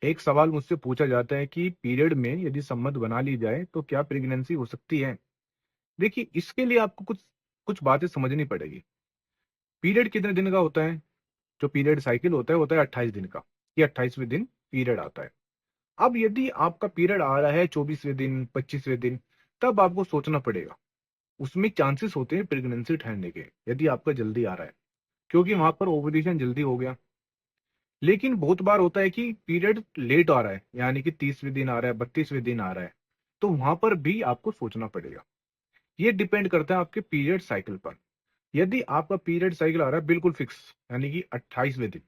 एक सवाल मुझसे पूछा जाता है कि पीरियड में यदि संबंध बना ली जाए तो क्या प्रेगनेंसी हो सकती है? देखिए, इसके लिए आपको कुछ कुछ बातें समझनी पड़ेगी। पीरियड कितने दिन का होता है? जो पीरियड साइकिल होता है 28 दिन का। ये 28वें दिन पीरियड आता है। अब यदि आपका पीरियड आ रहा है 24वें दिन, 25वें दिन, तब आपको सोचना पड़ेगा। उसमें चांसेस होते हैं प्रेगनेंसी ठहरने के, यदि आपका जल्दी आ रहा है, क्योंकि वहां पर ओवुलेशन जल्दी हो गया। लेकिन बहुत बार होता है कि पीरियड लेट आ रहा है, यानी कि 30वें दिन आ रहा है, 32वें दिन आ रहा है, तो वहां पर भी आपको सोचना पड़ेगा। ये डिपेंड करता है आपके पीरियड साइकिल पर। यदि आपका पीरियड साइकिल आ रहा है बिल्कुल फिक्स, यानी कि 28वें दिन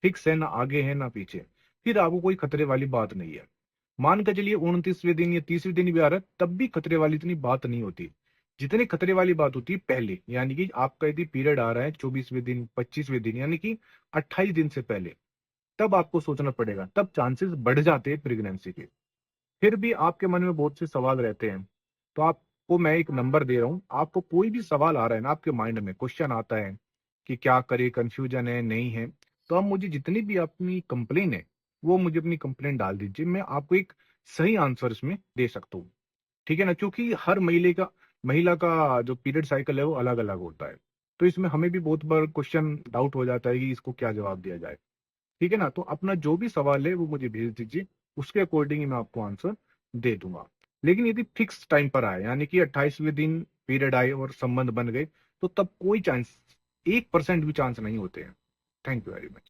फिक्स है, ना आगे है ना पीछे, फिर आपको कोई खतरे वाली बात नहीं है। मान के चलिए 29वें दिन या 30वें दिन भी आ रहा है, तब भी खतरे वाली इतनी बात नहीं होती। जितनी खतरे वाली बात होती है पहले, यानी कि आपका यदि पीरियड आ रहा है 24वें दिन, 25वें दिन, यानी कि 28 दिन से पहले, तब आपको सोचना पड़ेगा, तब चांसेस बढ़ जाते हैं प्रेगनेंसी के। फिर भी आपके मन में बहुत से सवाल रहते हैं, तो आपको मैं एक नंबर दे रहा हूँ। आपको कोई भी सवाल आ रहा है ना, आपके माइंड में क्वेश्चन आता है कि क्या करे, कंफ्यूजन है, नहीं है, तो आप मुझे जितनी भी अपनी कंप्लेन है, वो मुझे अपनी कंप्लेन डाल दीजिए। मैं आपको एक सही आंसर इसमें दे सकता हूँ। ठीक है ना? क्योंकि हर महिला का जो पीरियड साइकिल है वो अलग अलग होता है। तो इसमें हमें भी बहुत बार क्वेश्चन डाउट हो जाता है कि इसको क्या जवाब दिया जाए। ठीक है ना? तो अपना जो भी सवाल है वो मुझे भेज दीजिए, उसके अकॉर्डिंग ही मैं आपको आंसर दे दूंगा। लेकिन यदि फिक्स टाइम पर आए, यानी कि 28वें दिन पीरियड आए और संबंध बन गए, तो तब कोई चांस, 1% भी चांस नहीं होते हैं। Thank you very much.